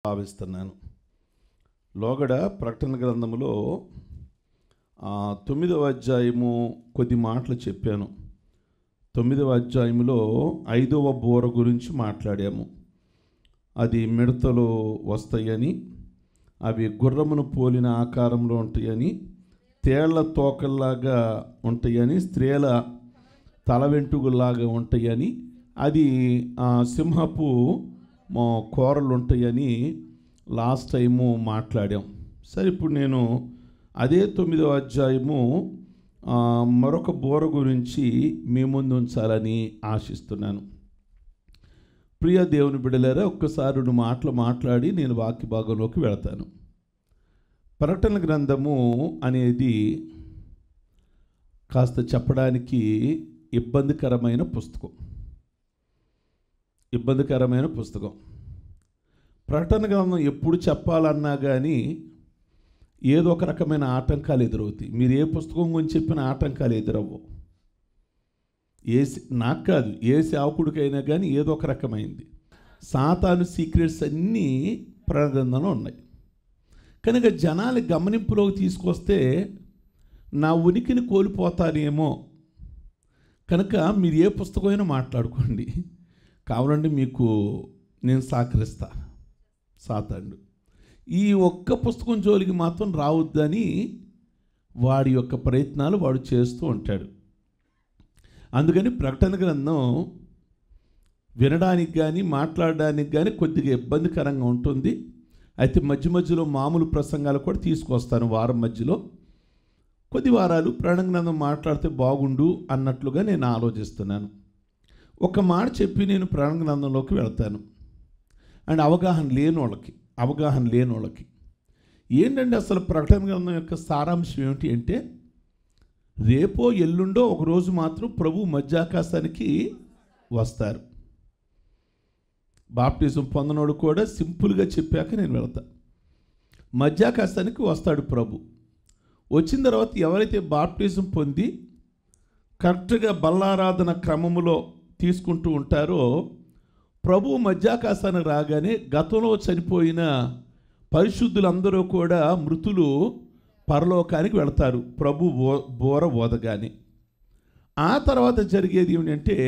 భావిస్తున్నాను. లోగడ ప్రకటన గ్రంథములో 9వ అధ్యాయము కొద్ది మాటలు చెప్పాను. 9వ అధ్యాయములో 5వ బూర గురించి మాట్లాడాము. అది మిడతలు వస్తాయని, అవి గుర్రమును పోలిన ఆకారంలో ఉంటాయని, తేళ్ల తోకల్లాగా ఉంటాయని, స్త్రీల తల వెంట్రుకల్లాగా ఉంటాయని, అది సింహపు కూరలు ఉంటాయని లాస్ట్ టైము మాట్లాడాం. సరే, ఇప్పుడు నేను అదే 9వ అధ్యాయము మరొక బోర గురించి మీ ముందు ఉంచాలని ఆశిస్తున్నాను. ప్రియ దేవుని బిడ్డలారా, ఒక్కసారి 2 మాటలు మాట్లాడి నేను వాక్య భాగంలోకి వెళతాను. ప్రకటన గ్రంథము అనేది కాస్త చెప్పడానికి ఇబ్బందికరమైన పుస్తకం. ప్రకటన గ్రంథం ఎప్పుడు చెప్పాలన్నా కానీ ఏదో ఒక రకమైన ఆటంకాలు ఎదురవుతాయి. మీరు ఏ పుస్తకం గురించి చెప్పిన ఆటంకాలు ఎదురవ్వవు. నాకు కాదు, ఏ సేవకుడికైనా కానీ ఏదో ఒక రకమైంది. సాతాను సీక్రెట్స్ అన్నీ ప్రకటన గ్రంథంలో ఉన్నాయి. కనుక జనాలు గమనింపులోకి తీసుకొస్తే నా ఉనికిని కోల్పోతానేమో. కనుక మీరు ఏ పుస్తకమైనా మాట్లాడుకోండి, కావాలంటే మీకు నేను సహకరిస్తా. సాతానుడు ఈ ఒక్క పుస్తకం జోలికి మాత్రం రావద్దని వాడి యొక్క ప్రయత్నాలు వాడు చేస్తూ ఉంటాడు. అందుకని ప్రకటన గ్రంథం వినడానికి కానీ మాట్లాడడానికి కానీ కొద్దిగా ఇబ్బందికరంగా ఉంటుంది. అయితే మధ్య మధ్యలో మామూలు ప్రసంగాలు కూడా తీసుకొస్తాను. వారం మధ్యలో కొద్ది వారాలు ప్రకటన గ్రంథం మాట్లాడితే బాగుండు అన్నట్లుగా నేను ఆలోచిస్తున్నాను. ఒక మాట చెప్పి నేను ప్రకటన గ్రంథంలోకి వెళ్తాను. అండ్ అవగాహన లేని వాళ్ళకి ఏంటంటే అసలు ప్రకటన గ్రంథం యొక్క సారాంశం ఏమిటి అంటే, రేపో ఎల్లుండో ఒకరోజు మాత్రం ప్రభు మధ్యాకాశానికి వస్తారు. బాప్టిజం పొందనోడు కూడా సింపుల్గా చెప్పాక నేను వెళ్తా. మధ్యాకాశానికి వస్తాడు ప్రభు. వచ్చిన తర్వాత ఎవరైతే బాప్టిజం పొంది కరెక్ట్గా బల్లారాధన క్రమములో తీసుకుంటూ ఉంటారో, ప్రభు మధ్యాకాశానికి రాగానే గతంలో చనిపోయిన పరిశుద్ధులందరూ కూడా మృతులు పరలోకానికి వెళతారు ప్రభు బోర ఓదగానే. ఆ తర్వాత జరిగేది ఏమిటంటే,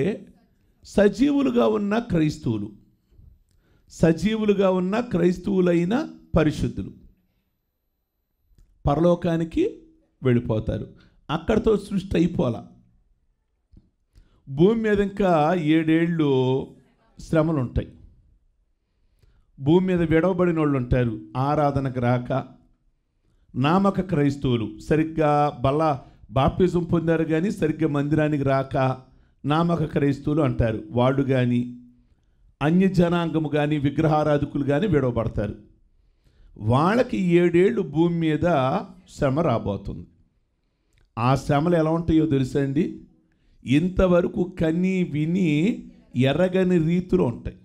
సజీవులుగా ఉన్న క్రైస్తవులైన పరిశుద్ధులు పరలోకానికి వెళ్ళిపోతారు. అక్కడితో సృష్టి అయిపోలా. భూమి మీద ఇంకా 7 ఏళ్ళు శ్రమలు ఉంటాయి. భూమి మీద విడవబడిన వాళ్ళు ఉంటారు. ఆరాధనకు రాక నామక క్రైస్తవులు, సరిగ్గా బాప్టిజం పొందారు కానీ సరిగ్గా మందిరానికి రాక నామక క్రైస్తవులు అంటారు. వాళ్ళు కానీ అన్య జనాంగము కానీ విగ్రహారాధకులు కానీ విడవబడతారు. వాళ్ళకి 7 ఏళ్ళు భూమి మీద శ్రమ రాబోతుంది. ఆ శ్రమలు ఎలా ఉంటాయో తెలుసండి, ఇంతవరకు కని విని ఎర్రగని రీతిలో ఉంటాయి.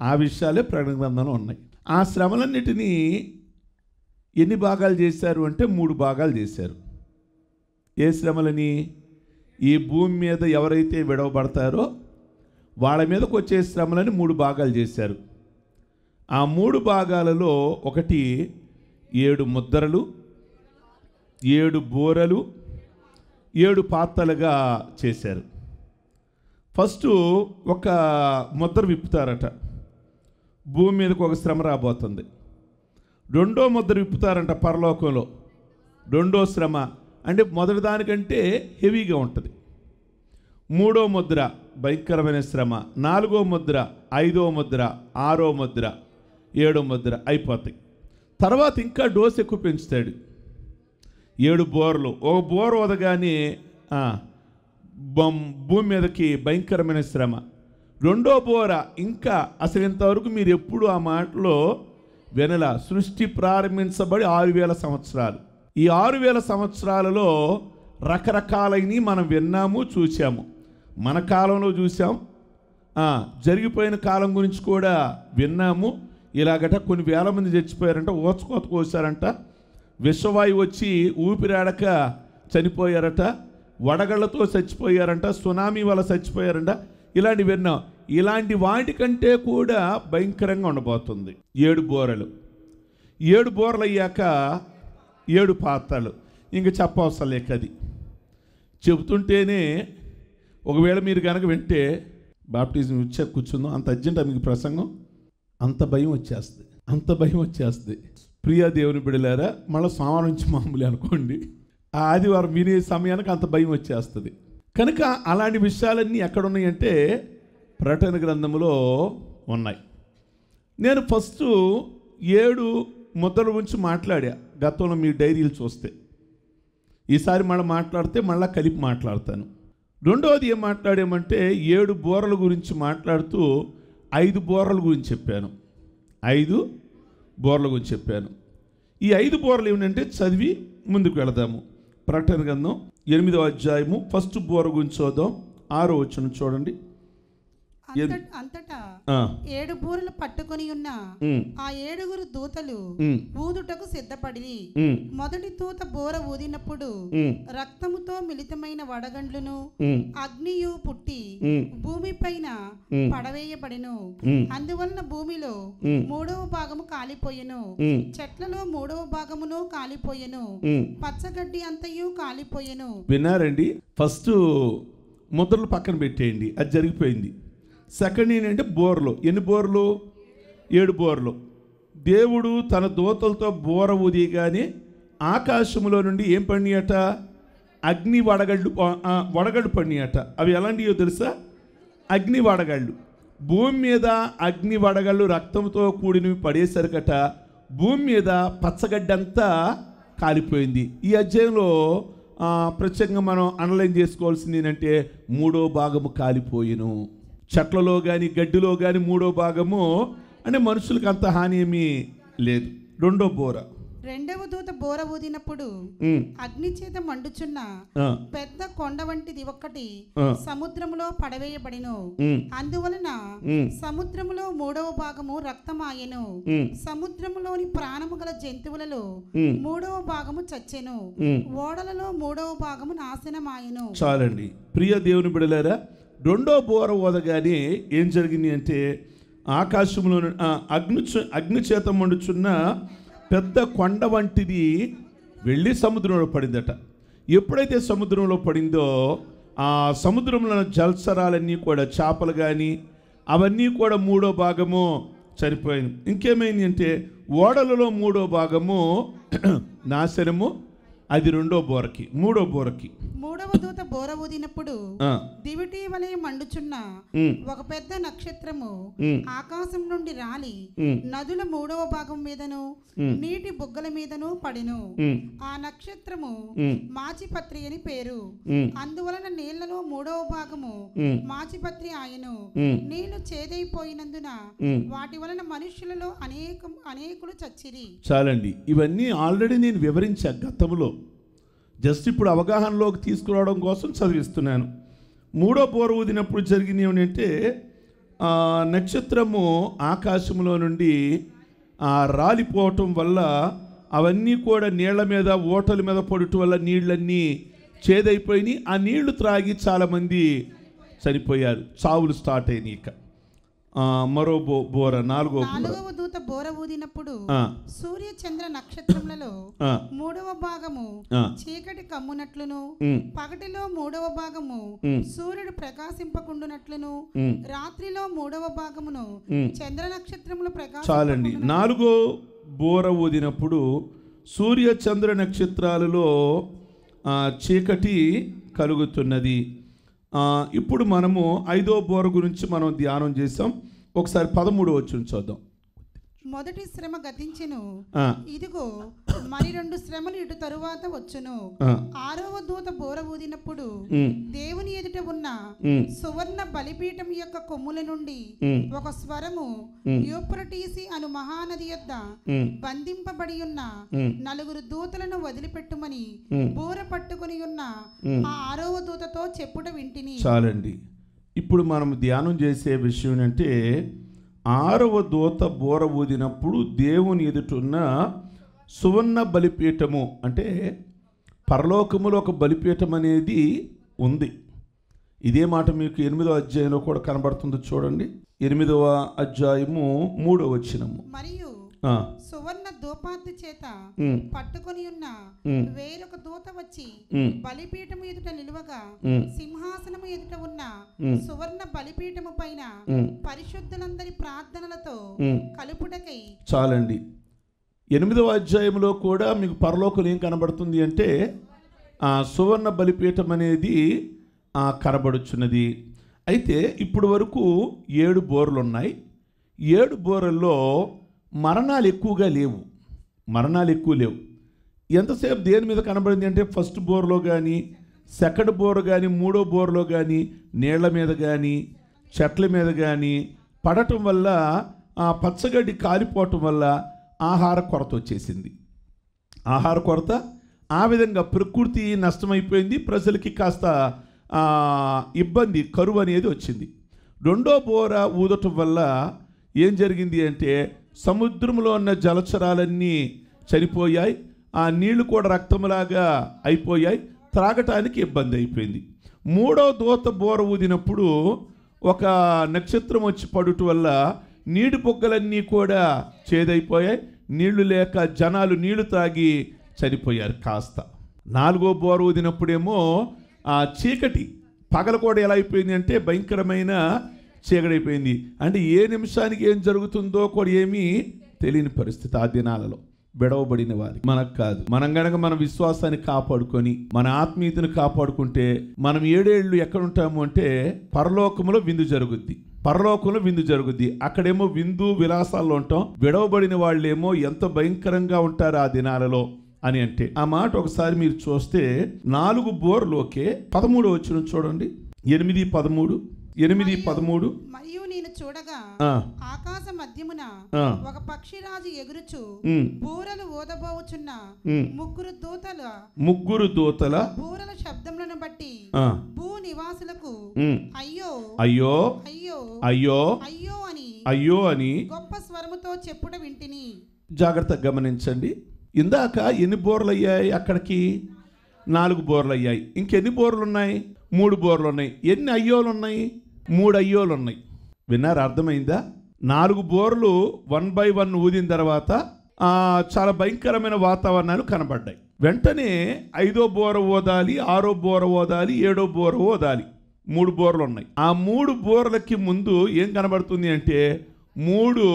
ఆ విషయాలే ప్రకటన గ్రంథంలో ఉన్నాయి. ఆ శ్రమలన్నిటినీ ఎన్ని భాగాలు చేశారు అంటే 3 భాగాలు చేశారు. ఏ శ్రమలని? ఈ భూమి మీద ఎవరైతే విడవబడతారో వాళ్ళ మీదకి వచ్చే శ్రమలని 3 భాగాలు చేశారు. ఆ 3 భాగాలలో ఒకటి 7 ముద్రలు, 7 బూరలు, 7 పాత్రలుగా చేశారు. ఫస్ట్ ఒక ముద్ర విప్పుతారట, భూమి మీదకి ఒక శ్రమ రాబోతుంది. 2వ ముద్ర విప్పుతారంట పరలోకంలో, 2వ శ్రమ అంటే మొదటి దానికంటే హెవీగా ఉంటుంది. 3వ ముద్ర భయంకరమైన శ్రమ, 4వ ముద్ర, 5వ ముద్ర, 6వ ముద్ర, 7వ ముద్ర అయిపోతాయి. తర్వాత ఇంకా డోస్ ఎక్కువ పెంచుతాడు. 7 బోర్లు. ఒక బోర్ వదగానే భూమి మీదకి భయంకరమైన శ్రమ. 2వ బోర ఇంకా అసలు ఇంతవరకు మీరు ఎప్పుడు ఆ మాటలో వినలా. సృష్టి ప్రారంభించబడి 6000 సంవత్సరాలు. ఈ 6000 సంవత్సరాలలో రకరకాలైనవి మనం విన్నాము, చూసాము. మన కాలంలో చూసాం, జరిగిపోయిన కాలం గురించి కూడా విన్నాము. ఇలాగట కొన్ని వేల మంది చచ్చిపోయారంట, ఓచుకోత కోసారంట, విశ్వవాయువు వచ్చి ఊపిరాడక చనిపోయారట, వడగళ్లతో చచ్చిపోయారంట, సునామీ వల్ల చచ్చిపోయారంట. ఇలాంటివి విన్నాం. ఇలాంటి వాటికంటే కూడా భయంకరంగా ఉండబోతుంది. 7 బోరలు. 7 బోరలు అయ్యాక 7 పాత్రలు. ఇంక చెప్పవసరం లేక అది చెబుతుంటేనే ఒకవేళ మీరు కనుక వింటే బాప్టిజం ఇచ్చా కూర్చుందాం, అంత అర్జెంట్ మీకు ప్రసంగం, అంత భయం వచ్చేస్తుంది. ప్రియా దేవుని బిడ్డలారా, మళ్ళీ సోమవారం నుంచి మామూలు అనుకోండి, ఆ ఆదివారం వినే సమయానికి అంత భయం వచ్చేస్తుంది. కనుక అలాంటి విషయాలన్నీ ఎక్కడున్నాయంటే ప్రకటన గ్రంథంలో ఉన్నాయి. నేను ఫస్ట్ 7 ముద్రల గురించి మాట్లాడా గతంలో, మీ డైరీలు చూస్తే. ఈసారి మళ్ళీ మాట్లాడితే మళ్ళీ కలిపి మాట్లాడతాను. రెండవది ఏం మాట్లాడామంటే 7 బోరల గురించి మాట్లాడుతూ 5 బోరల గురించి చెప్పాను. 5 బోరల గురించి చెప్పాను. ఈ 5 బోరలు ఏమిటంటే చదివి ముందుకు వెళదాము. ప్రకటన గ్రంథం 8వ అధ్యాయము ఫస్ట్ బోర గురించి చూద్దాం. 6వ వచనం చూడండి. అంతటా 7 బూరలు పట్టుకొని ఉన్న ఆ 7 దూతలు ఊదుటకు సిద్ధపడి, మొదటి దూత బోర ఊదినప్పుడు రక్తముతో మిళితమైన వడగండ్లును అగ్నియు పుట్టి భూమి పైన పడవేయబడెను. అందువలన భూమిలో 3వ భాగము కాలిపోయెను, చెట్లలో 3వ భాగమును కాలిపోయెను, పచ్చగడ్డి అంతయు కాలిపోయెను. విన్నారండి? ఫస్ట్ ముద్రలు పక్కన పెట్టేయండి, అది జరిగిపోయింది. సెకండ్ ఏంటంటే బోర్లు. ఎన్ని బోర్లు? 7 బోర్లు. దేవుడు తన దూతలతో బోర ఊదిగానే ఆకాశంలో నుండి ఏం పడినాయట? అగ్ని వడగళ్ళు పడినాయట. అవి ఎలాంటివో తెలుసా? అగ్ని వడగళ్ళు. భూమి మీద అగ్ని వడగళ్ళు రక్తంతో కూడినవి పడేసరికట భూమి మీద పచ్చగడ్డంతా కాలిపోయింది. ఈ అధ్యాయంలో ప్రత్యేకంగా మనం అనలైజ్ చేసుకోవాల్సింది ఏంటంటే 3వ భాగము కాలిపోయిను. చెట్లలో కానీ గడ్డిలో కానీ 3వ భాగము అంటే మనుషులకు అంత హాని ఏమీ లేదు. రెండవ దూత బోర ఊదినప్పుడు అగ్ని చేత మండుచున్న పెద్ద కొండ వంటిది ఒకటి సముద్రములో పడవేయబడిను. అందువలన సముద్రములో 3వ భాగము రక్తమాయెను. సముద్రములోని ప్రాణము గల జంతువులలో 3వ భాగము చచ్చెను. ఓడలలో 3వ భాగము నాశనమాయెను. చాలండి ప్రియ దేవుని బిడ్డలారా, 2వ బోర ఊదగానే ఏం జరిగింది అంటే ఆకాశంలో అగ్ని చేత మండుచున్న పెద్ద కొండ వంటిది వెళ్ళి సముద్రంలో పడిందట. ఎప్పుడైతే సముద్రంలో పడిందో ఆ సముద్రంలో జలచరాలన్నీ కూడా, చేపలు కానీ అవన్నీ కూడా 3వ భాగము చనిపోయింది. ఇంకేమైంది అంటే ఓడలలో 3వ భాగము నాశనము. అది 2వ బోరకి. 3వ బోరకి 3వ దూత బోర ఊదినప్పుడు దివిటి వలె మండుచున్న ఒక పెద్ద నక్షత్రము ఆకాశం నుండి రాలి నదుల 3వ భాగం మీదను నీటి బుగ్గల మీదను పడెను. ఆ నక్షత్రము మాచిపత్రి అని పేరు. అందువలన నీళ్లలో 3వ భాగము మాచిపత్రి ఆయను. నీళ్లు చేదైపోయినందున వాటి వలన మనుషులలో అనేకులు చచ్చిరి. చాలండి, ఇవన్నీ ఆల్రెడీ నేను వివరించా గతంలో. జస్ట్ ఇప్పుడు అవగాహనలోకి తీసుకురావడం కోసం చదివిస్తున్నాను. 3వ బోర ఊదినప్పుడు జరిగింది ఏమిటంటే నక్షత్రము ఆకాశంలో నుండి రాలిపోవటం వల్ల అవన్నీ కూడా నీళ్ల మీద, ఓటల మీద పడటం వల్ల నీళ్ళన్నీ చేదైపోయినాయి. ఆ నీళ్లు త్రాగి చాలామంది చనిపోయారు. చావులు స్టార్ట్ అయినాయి. ఇక మరో బోర 4వ దూత బోర ఊదినప్పుడు సూర్య చంద్ర నక్షత్రములలో 3వ భాగము చీకటి కమ్మునట్లును, పగటిలో 3వ భాగము సూర్యుడు ప్రకాశింపకుండునట్లును, రాత్రిలో 3వ భాగమును చంద్ర నక్షత్రములు చాలండి. 4వ బోర ఊదినప్పుడు సూర్య చంద్ర నక్షత్రాలలో చీకటి కలుగుతున్నది. ఇప్పుడు మనము 5వ బోర గురించి మనం ధ్యానం చేసాం. ఒకసారి 13వ వచనం చూద్దాం. మొదటి శ్రమ గతించెను, ఇదిగో మరి 2 శ్రమలు ఇటు తరువాత వచ్చును. 6వ దూత బోర ఊదినప్పుడు దేవుని ఎదుట ఉన్న సువర్ణ బలిపీఠం యొక్క కొమ్ముల నుండి ఒక స్వరము యూఫ్రటీసి అను మహానది యొద్ద బంధింపబడి ఉన్న 4 దూతలను వదిలిపెట్టుమని బోర పట్టుకుని ఉన్న ఆ 6వ దూతతో చెప్పుట వింటిని. చాలండి, ఇప్పుడు మనం ధ్యానం చేసే విషయం అంటే 6వ దూత బోర ఊదినప్పుడు దేవుని ఎదుటున్న సువర్ణ బలిపీఠము, అంటే పరలోకములో ఒక బలిపీఠం అనేది ఉంది. ఇదే మాట మీకు 8వ అధ్యాయంలో కూడా కనబడుతుందో చూడండి. 8వ అధ్యాయము 3వ వచనము. మరియు సువర్ణ ధూపార్తి చేత పట్టుకొని ఉన్న వేరొక దూత వచ్చి బలిపీఠము ఎదుట నిలువగా సింహాసనము ఎదుట ఉన్న సువర్ణ బలిపీఠము పైన పరిశుద్ధులందరి ప్రార్థనలతో కలుపుటకై. చాలండి. 8వ అధ్యాయంలో కూడా మీకు పరలోకం ఏం కనబడుతుంది అంటే సువర్ణ బలిపీఠం అనేది కనబడుచున్నది. అయితే ఇప్పుడు వరకు 7 బోర్లు ఉన్నాయి. 7 బోర్లలో మరణాలు ఎక్కువగా లేవు. ఎంతసేపు దేని మీద కనబడింది అంటే ఫస్ట్ బోర్లో కానీ, సెకండ్ బోర్ కానీ, 3వ బోర్లో కానీ నీళ్ల మీద కానీ చెట్ల మీద కానీ పడటం వల్ల పచ్చగడ్డి కాలిపోవటం వల్ల ఆహార కొరత వచ్చేసింది. ఆహార కొరత, ఆ విధంగా ప్రకృతి నష్టమైపోయింది. ప్రజలకి కాస్త ఇబ్బంది, కరువు అనేది వచ్చింది. 2వ బోర ఊదటం వల్ల ఏం జరిగింది అంటే సముద్రంలో ఉన్న జలచరాలన్నీ చనిపోయాయి. ఆ నీళ్లు కూడా రక్తంలాగా అయిపోయాయి. త్రాగటానికి ఇబ్బంది అయిపోయింది. 3వ దూత బోర ఊదినప్పుడు ఒక నక్షత్రం వచ్చి పడుట వల్ల నీటి బొగ్గలన్నీ కూడా చేదైపోయాయి. నీళ్లు లేక జనాలు నీళ్లు తాగి చనిపోయారు కాస్త. 4వ బోర ఊదినప్పుడేమో చీకటి, పగల కూడా ఎలా అయిపోయింది అంటే భయంకరమైన చీకటి అయిపోయింది. అంటే ఏ నిమిషానికి ఏం జరుగుతుందో కూడా ఏమీ తెలియని పరిస్థితి ఆ దినాలలో విడవబడిన వారికి. మనకు కాదు. మనం గనక మన విశ్వాసాన్ని కాపాడుకొని మన ఆత్మీయతను కాపాడుకుంటే మనం 7 ఏళ్ళు ఎక్కడ ఉంటాము అంటే పరలోకంలో విందు జరుగుద్ది. అక్కడేమో విందు విలాసాల్లో ఉంటాం. విడవబడిన వాళ్ళేమో ఎంత భయంకరంగా ఉంటారు ఆ దినాలలో అని అంటే. ఆ మాట ఒకసారి మీరు చూస్తే 4 బోర్లోకే 13వ వచనం చూడండి. 8:13. మరియు నేను చూడగా ఆకాశ మధ్యమున ఒక పక్షిరాజు ఎగురుచు బూరలు ఊదబోచున్న ముగ్గురు దూతల బూరల శబ్దములను బట్టి భూ నివాసులకు అయ్యో అయ్యో అయ్యో అయ్యో అయ్యో అయ్యో అని గొప్ప స్వరముతో చెప్పుట వింటిని. జాగ్రత్తగా గమనించండి. ఇందాక ఎన్ని బోర్లు అయ్యాయి? అక్కడికి 4 బోర్లు అయ్యాయి. ఇంకెన్ని బోర్లు ఉన్నాయి? 3 బోర్లు ఉన్నాయి. ఎన్ని అయ్యోలు ఉన్నాయి? 3 అయ్యోలు ఉన్నాయి. విన్నారు? అర్థమైందా? 4 బోర్లు 1 by 1 ఊదిన తర్వాత చాలా భయంకరమైన వాతావరణాలు కనబడ్డాయి. వెంటనే 5వ బోర ఓదాలి, 6వ బోర ఓదాలి, 7వ బోర ఓదాలి. 3 బోర్లు ఉన్నాయి. ఆ 3 బోర్లకి ముందు ఏం కనబడుతుంది అంటే 3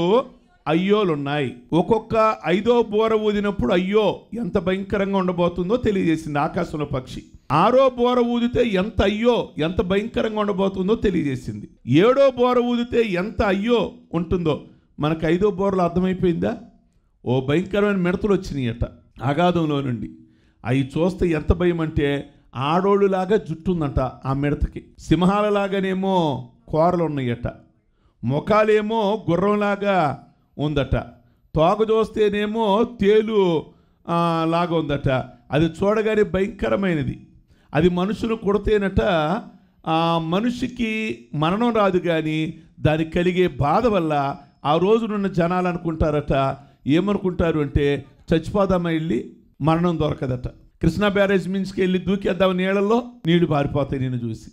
అయ్యోలు ఉన్నాయి. ఒక్కొక్క 5వ బోర ఊదినప్పుడు అయ్యో ఎంత భయంకరంగా ఉండబోతుందో తెలియజేసింది ఆకాశంలో పక్షి. 6వ బోర ఊదితే ఎంత అయ్యో ఎంత భయంకరంగా ఉండబోతుందో తెలియజేసింది. 7వ బోర ఊదితే ఎంత అయ్యో ఉంటుందో మనకు 5వ బోరలో అర్థమైపోయిందా? ఓ భయంకరమైన మిడతలు వచ్చినాయట అగాధంలో నుండి. అవి చూస్తే ఎంత భయం అంటే ఆడోళ్ళులాగా జుట్టు ఉందంట ఆ మిడతకి. సింహాలలాగానేమో కూరలు ఉన్నాయట. ముఖాలేమో గుర్రంలాగా ఉందట. తోక చూస్తేనేమో తేలు లాగా ఉందట. అది చూడగానే భయంకరమైనది. అది మనుషులు కొడితేనట మనిషికి మరణం రాదు, కానీ దానికి కలిగే బాధ వల్ల ఆ రోజునున్న జనాలు అనుకుంటారట, ఏమనుకుంటారు అంటే చచ్చిపోదామా వెళ్ళి, మరణం దొరకదట. కృష్ణా బ్యారేజ్ మించుకి వెళ్ళి దూకేద్దాం నీళ్ళల్లో, నీళ్లు పారిపోతాయి నిన్ను చూసి.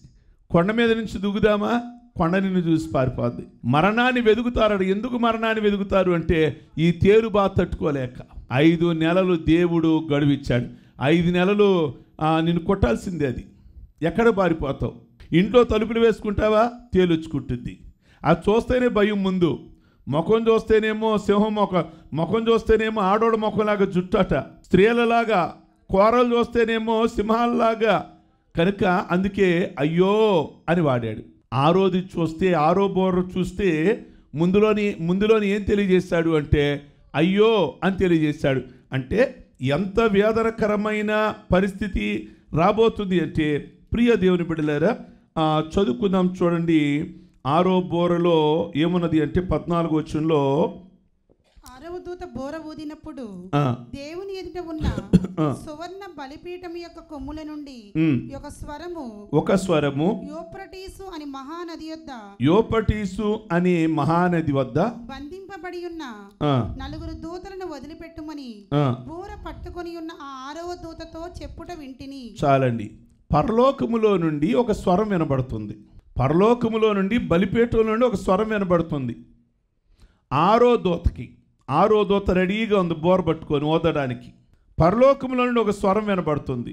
కొండ మీద నుంచి దూకుదామా, కొండ నిన్ను చూసి పారిపోద్ది. మరణాన్ని వెదుగుతారు. ఎందుకు మరణాన్ని వెదుగుతారు అంటే ఈ తేలు బాధ తట్టుకోలేక. 5 నెలలు దేవుడు గడువిచ్చాడు. 5 నెలలు నిన్ను కొట్టాల్సిందే. అది ఎక్కడ పారిపోతావు? ఇంట్లో తలుపులు వేసుకుంటావా, తేలొచ్చుకుంటుంది. అది చూస్తేనే భయం. ముందు ముఖం చూస్తేనేమో సింహం ముఖం చూస్తేనేమో ఆడోడ ముఖంలాగా జుట్టట, స్త్రీలలాగా. కూరలు చూస్తేనేమో సింహాలలాగా. కనుక అందుకే అయ్యో అని వాడాడు. 6వ బోర చూస్తే ముందులోని ఏం తెలియజేశాడు అంటే అయ్యో అని తెలియజేశాడు. అంటే ఎంత వేదనకరమైన పరిస్థితి రాబోతుంది అంటే ప్రియ దేవుని బిడ్డలారా చదువుకుందాం. చూడండి 6వ బోరలో ఏమున్నది అంటే 14వ వచనంలో 6వ దూత బోర ఊదినప్పుడు దేవుని ఎదుట ఉన్న సువర్ణ బలిపీఠం యొక్క కొమ్ముల నుండి ఒక స్వరము యూఫ్రటీసు అనే మహానది వద్ద బంధింపబడి ఉన్న 4 దూతలను వదిలిపెట్టుమని బోర పట్టుకొని ఉన్న ఆ 6వ దూతతో చెప్పుట వింటిని. చాలండి. పరలోకములో నుండి ఒక స్వరం వినబడుతుంది. పరలోకములో నుండి బలిపీఠం నుండి ఒక స్వరం వినబడుతుంది. ఆరో దూత రెడీగా ఉంది బోర పట్టుకొని ఓదడానికి. పరలోకములో నుండి ఒక స్వరం వినబడుతుంది.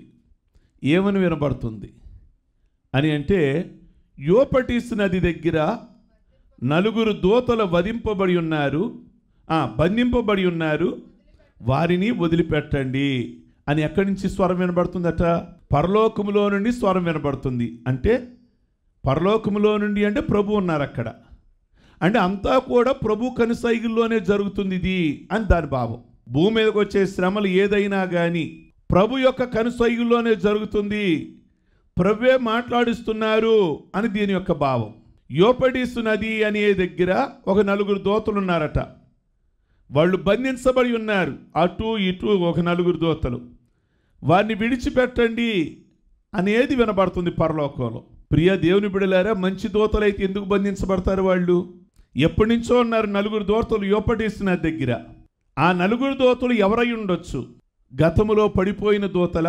ఏమని వినబడుతుంది అని అంటే, యూఫ్రటీసు నది దగ్గర 4 దూతలు బంధింపబడి ఉన్నారు, వారిని వదిలిపెట్టండి అని. ఎక్కడి నుంచి స్వరం వినబడుతుందట? పరలోకములో నుండి స్వరం వినబడుతుంది. అంటే పరలోకములో నుండి అంటే ప్రభు ఉన్నారు అక్కడ. అంటే అంతా కూడా ప్రభు కనుసైగుల్లోనే జరుగుతుంది ఇది అని దాని భావం. భూమి మీదకి వచ్చే శ్రమలు ఏదైనా కానీ ప్రభు యొక్క కనుసైగుల్లోనే జరుగుతుంది, ప్రభువే మాట్లాడిస్తున్నారు అని దీని యొక్క భావం. యూఫ్రటీసు నది అనే దగ్గర ఒక 4 దూతలు ఉన్నారట. వాళ్ళు బంధించబడి ఉన్నారు, అటు ఇటు ఒక 4 దూతలు. వారిని విడిచిపెట్టండి అనేది వినబడుతుంది పరలోకంలో. ప్రియ దేవుని బిడ్డలారా, మంచి దూతలైతే ఎందుకు బంధించబడతారు? వాళ్ళు ఎప్పటి నుంచో ఉన్నారు 4 దూతలు యూఫ్రటీసు నది దగ్గర. ఆ 4 దూతలు ఎవరై ఉండొచ్చు? గతములో పడిపోయిన దూతల?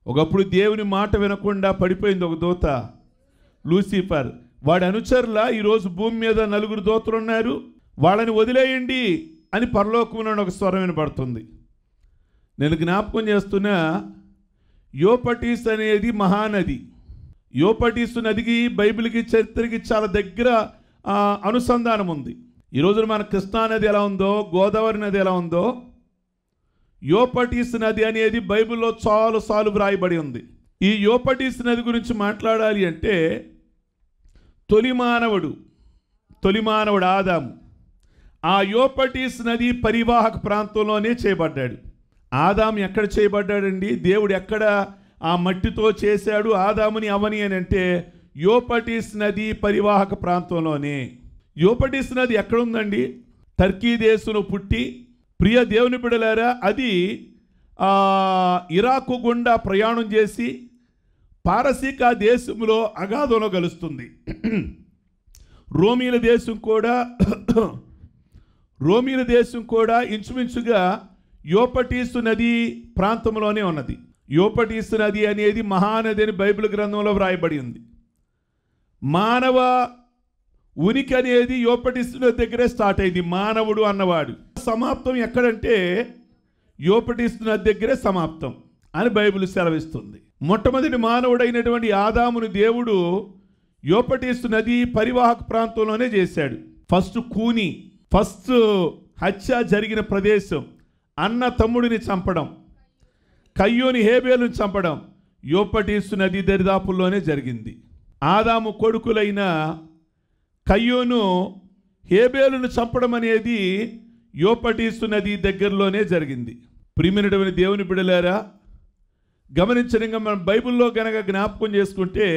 ఒకప్పుడు దేవుని మాట వినకుండా పడిపోయింది ఒక దూత, లూసిఫర్. వాడి అనుచరుల ఈరోజు భూమి మీద 4 దూతలు ఉన్నారు, వాళ్ళని వదిలేయండి అని పరలోకంలో ఒక స్వరం వినబడుతుంది. నేను జ్ఞాపకం చేస్తున్నా, యూఫ్రటీసు అనేది మహానది. యూఫ్రటీసు నదికి బైబిల్కి చరిత్రకి చాలా దగ్గర అనుసంధానం ఉంది. ఈరోజు మన కృష్ణానది ఎలా ఉందో, గోదావరి నది ఎలా ఉందో, యూఫ్రటీసు నది అనేది బైబిల్లో చాలాసార్లు వ్రాయబడి ఉంది. ఈ యూఫ్రటీసు నది గురించి మాట్లాడాలి అంటే, తొలి మానవుడు ఆదాము ఆ యూఫ్రటీసు నది పరివాహక ప్రాంతంలోనే చేయబడ్డాడు. ఆదాము ఎక్కడ చేయబడ్డాడండి? దేవుడు ఎక్కడ ఆ మట్టితో చేశాడు ఆదాముని అవని అని అంటే, యూఫ్రటీసు నది పరివాహక ప్రాంతంలోనే. యూఫ్రటీసు నది ఎక్కడుందండి? టర్కీ దేశంలో పుట్టి, ప్రియ దేవుని బిడ్డలారా, అది ఇరాకు గుండా ప్రయాణం చేసి పారసీక దేశంలో అగాధంలో కలుస్తుంది. రోమీల దేశం కూడా ఇంచుమించుగా యూఫ్రటీసు నది ప్రాంతంలోనే ఉన్నది. యూఫ్రటీసు నది అనేది మహానది అని బైబిల్ గ్రంథంలో వ్రాయబడి ఉంది. మానవ ఉనికి అనేది యూఫ్రటీసు నది దగ్గరే స్టార్ట్ అయింది. మానవుడు అన్నవాడు సమాప్తం ఎక్కడంటే యూఫ్రటీసు నది దగ్గరే సమాప్తం అని బైబిల్ సెలవిస్తుంది. మొట్టమొదటి మానవుడైనటువంటి ఆదామును దేవుడు యూఫ్రటీసు నది పరివాహక ప్రాంతంలోనే చేశాడు. ఫస్ట్ హత్య జరిగిన ప్రదేశం, అన్న తమ్ముడిని చంపడం, కయ్యోని హేబేలుని చంపడం యూఫ్రటీసు నది దరిదాపుల్లోనే జరిగింది. ఆదాము కొడుకులైన కయ్యోను హేబేలును చంపడం అనేది యూఫ్రటీసు నది దగ్గరలోనే జరిగింది. ప్రియమైనటువంటి దేవుని బిడ్డలారా, గమనించడంగా మనం బైబిల్లో గనక జ్ఞాపకం చేసుకుంటే,